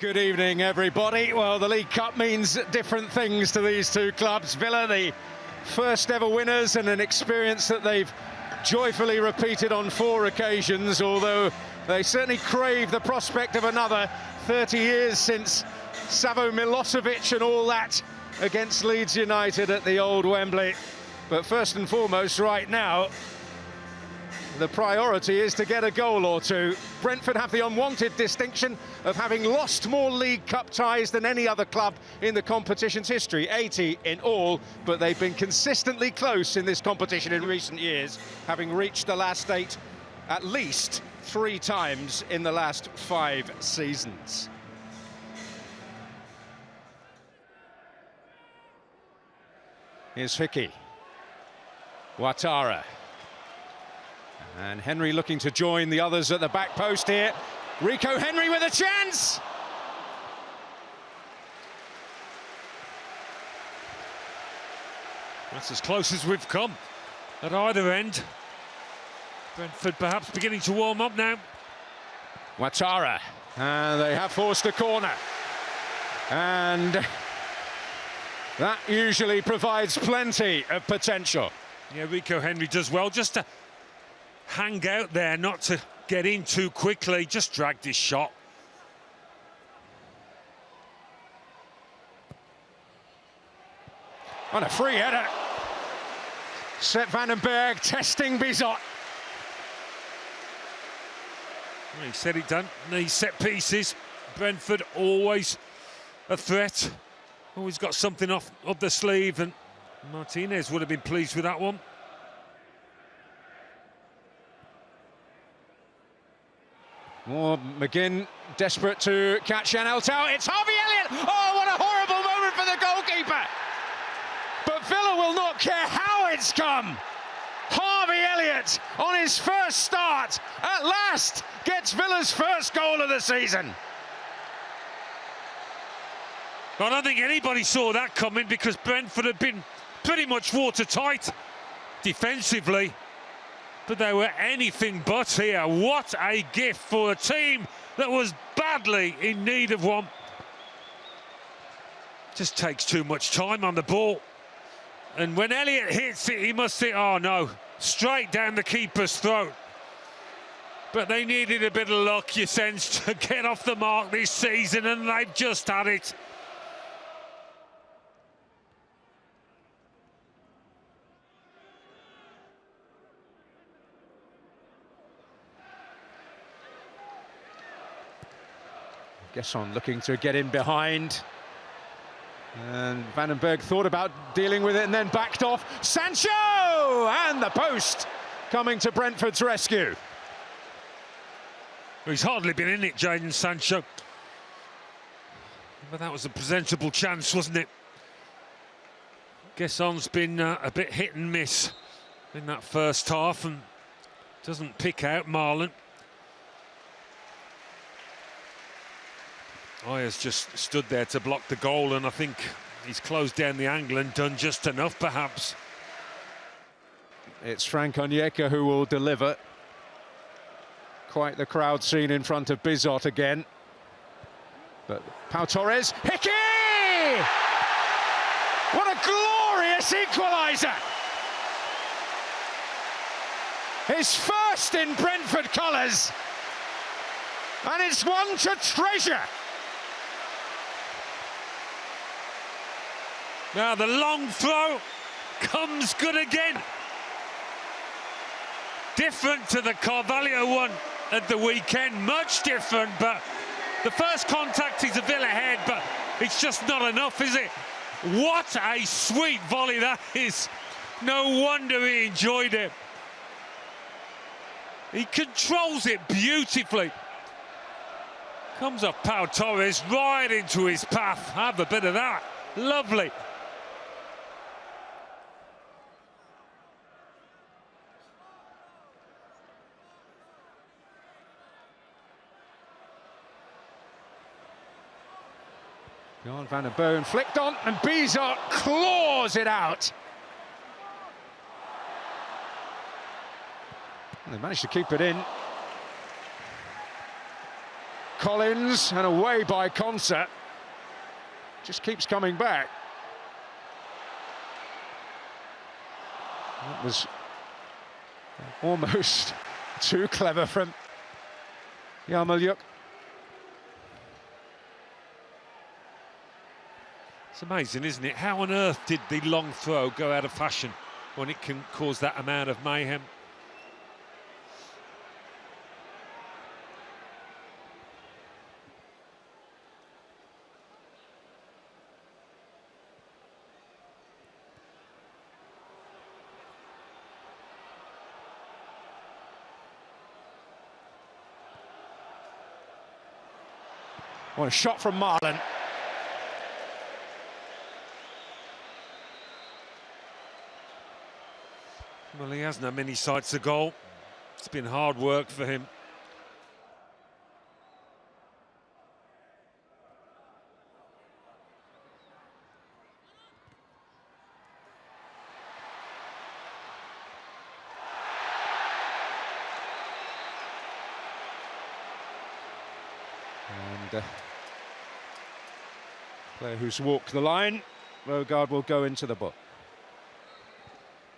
Good evening, everybody. Well, the League Cup means different things to these two clubs. Villa, the first ever winners, and an experience that they've joyfully repeated on 4 occasions, although they certainly crave the prospect of another. 30 years since Savo Milosevic and all that against Leeds United at the old Wembley. But first and foremost, right now, the priority is to get a goal or two. Brentford have the unwanted distinction of having lost more League Cup ties than any other club in the competition's history, 80 in all, but they've been consistently close in this competition in recent years, having reached the last 8 at least 3 times in the last 5 seasons. Here's Hickey. Ouattara. And Henry looking to join the others at the back post here. Rico Henry with a chance! That's as close as we've come at either end. Brentford perhaps beginning to warm up now. Ouattara, and they have forced a corner. And that usually provides plenty of potential. Yeah, Rico Henry does well just to hang out there, not to get in too quickly, just dragged his shot. On a free header. Sepp van den Berg testing Bizot. Well, he said it done. These set pieces, Brentford always a threat. Always got something off up the sleeve, and Martinez would have been pleased with that one. More McGinn desperate to catch Jan Eltau. It's Harvey Elliott! Oh, what a horrible moment for the goalkeeper! But Villa will not care how it's come. Harvey Elliott, on his first start, at last gets Villa's first goal of the season. I don't think anybody saw that coming, because Brentford had been pretty much watertight defensively. But they were anything but here. What a gift for a team that was badly in need of one. Just takes too much time on the ball. And when Elliott hits it, he must think, oh no, straight down the keeper's throat. But they needed a bit of luck, you sense, to get off the mark this season, and they've just had it. Gesson looking to get in behind. And Van den Berg thought about dealing with it and then backed off. Sancho! And the post coming to Brentford's rescue. He's hardly been in it, Jadon Sancho. But that was a presentable chance, wasn't it? Gesson's been a bit hit and miss in that first half and doesn't pick out Marlon. Ayers just stood there to block the goal, and I think he's closed down the angle and done just enough, perhaps. It's Frank Onyeka who will deliver. Quite the crowd scene in front of Bizot again. But Pau Torres, Hickey! What a glorious equaliser! His first in Brentford colours. And it's one to treasure. Now the long throw comes good again. Different to the Carvalho one at the weekend, much different, but the first contact is a Villa head, but it's just not enough, is it? What a sweet volley that is. No wonder he enjoyed it. He controls it beautifully. Comes off Pau Torres right into his path. Have a bit of that. Lovely. Jan van den Berg flicked on, and Bizot claws it out. They managed to keep it in. Collins, and away by Concert. Just keeps coming back. That was almost too clever from Yarmolyuk. It's amazing, isn't it? How on earth did the long throw go out of fashion when it can cause that amount of mayhem? What a shot from Marlon. Well, he hasn't had many sights to goal. It's been hard work for him. And player who's walked the line, Rogard will go into the book.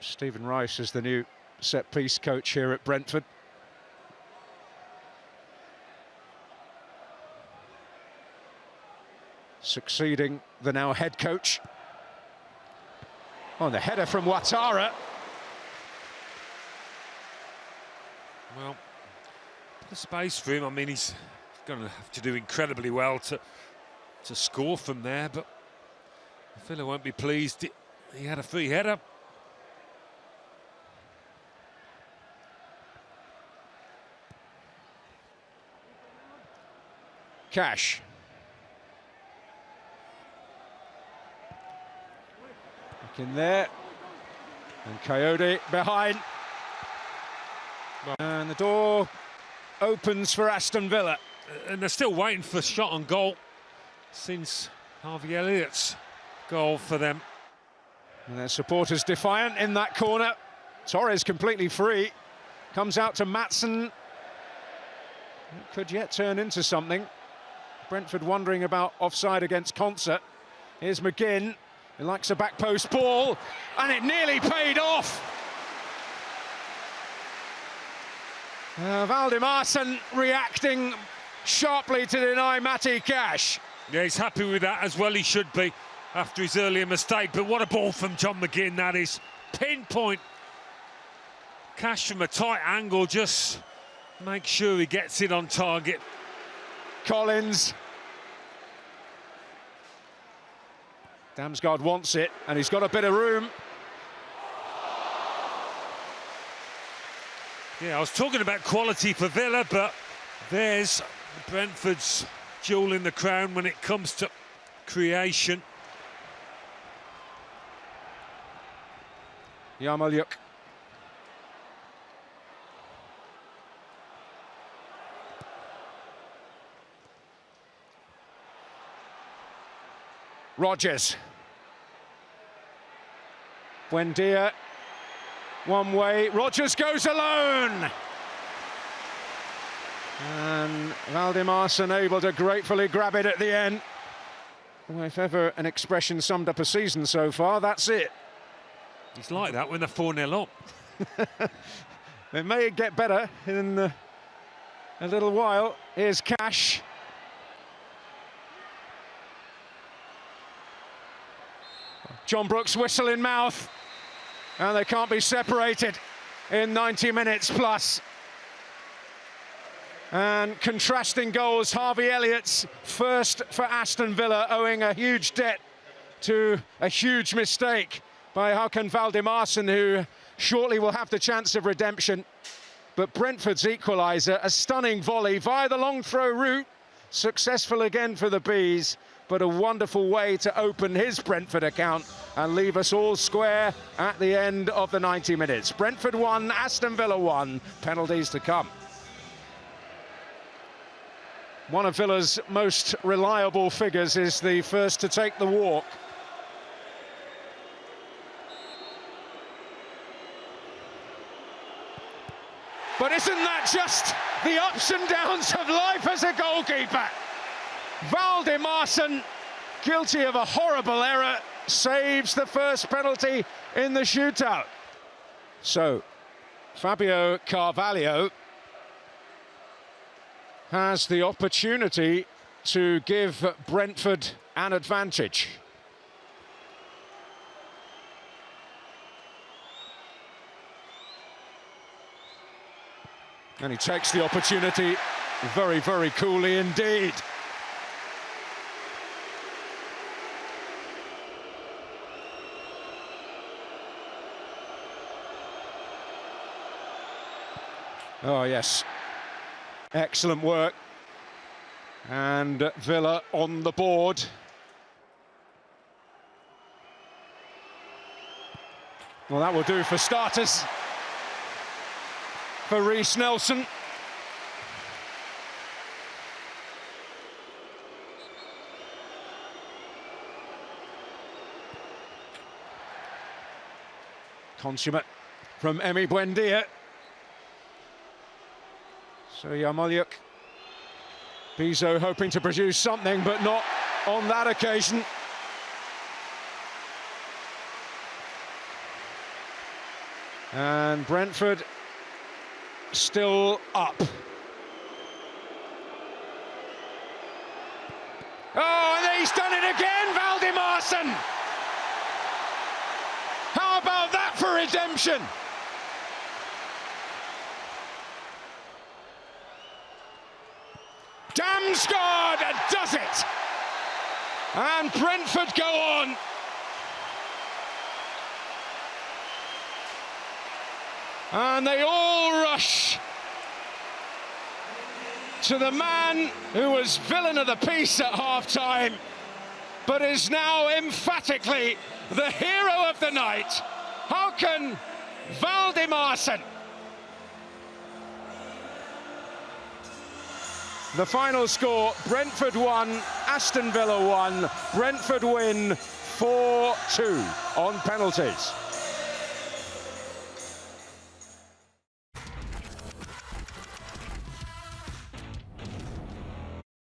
Stephen Rice is the new set-piece coach here at Brentford. Succeeding the now head coach. Oh, the header from Ouattara. Well, the space for him. I mean, he's going to have to do incredibly well to score from there, but Villa won't be pleased. He had a free header. Cash. Back in there. And Coyote behind. And the door opens for Aston Villa. And they're still waiting for a shot on goal since Harvey Elliott's goal for them. And their supporters defiant in that corner. Torres completely free. Comes out to Maatsen. It could yet turn into something. Brentford wondering about offside against Concert. Here's McGinn. He likes a back post ball. And it nearly paid off. Valdimarsson reacting sharply to deny Matty Cash. Yeah, he's happy with that, as well he should be, after his earlier mistake. But what a ball from John McGinn, that is. Pinpoint. Cash from a tight angle, just make sure he gets it on target. Collins. Damsgaard wants it, and he's got a bit of room. Yeah, I was talking about quality for Villa, but there's Brentford's jewel in the crown when it comes to creation. Yarmolyuk. Rodgers. Buendia. One way. Rodgers goes alone. And Valdimarsson able to gratefully grab it at the end. Well, if ever an expression summed up a season so far, that's it. He's like that when they're 4-0 up. They may get better in a little while. Here's Cash. John Brooks whistle in mouth, and they can't be separated in 90 minutes plus. And contrasting goals, Harvey Elliott's first for Aston Villa, owing a huge debt to a huge mistake by Hakan Valdimarsson, who shortly will have the chance of redemption. But Brentford's equaliser, a stunning volley via the long throw route, successful again for the Bees, but a wonderful way to open his Brentford account and leave us all square at the end of the 90 minutes. Brentford 1, Aston Villa 1, penalties to come. One of Villa's most reliable figures is the first to take the walk. But it's isn't that just the ups and downs of life as a goalkeeper? Valdimarsson, guilty of a horrible error, saves the first penalty in the shootout. So, Fabio Carvalho has the opportunity to give Brentford an advantage. And he takes the opportunity very, very coolly indeed. Oh, yes. Excellent work. And Villa on the board. Well, that will do for starters. For Reece Nelson. Consummate from Emi Buendia. So Yarmolyuk, Pizzo hoping to produce something, but not on that occasion. And Brentford still up. Oh, and he's done it again, Valdimarsson! How about that for redemption? Damsgaard does it! And Brentford go on. And they all rush to the man who was villain of the piece at half-time, but is now emphatically the hero of the night. Håkan Valdimarsson. The final score, Brentford 1, Aston Villa 1. Brentford win 4-2 on penalties.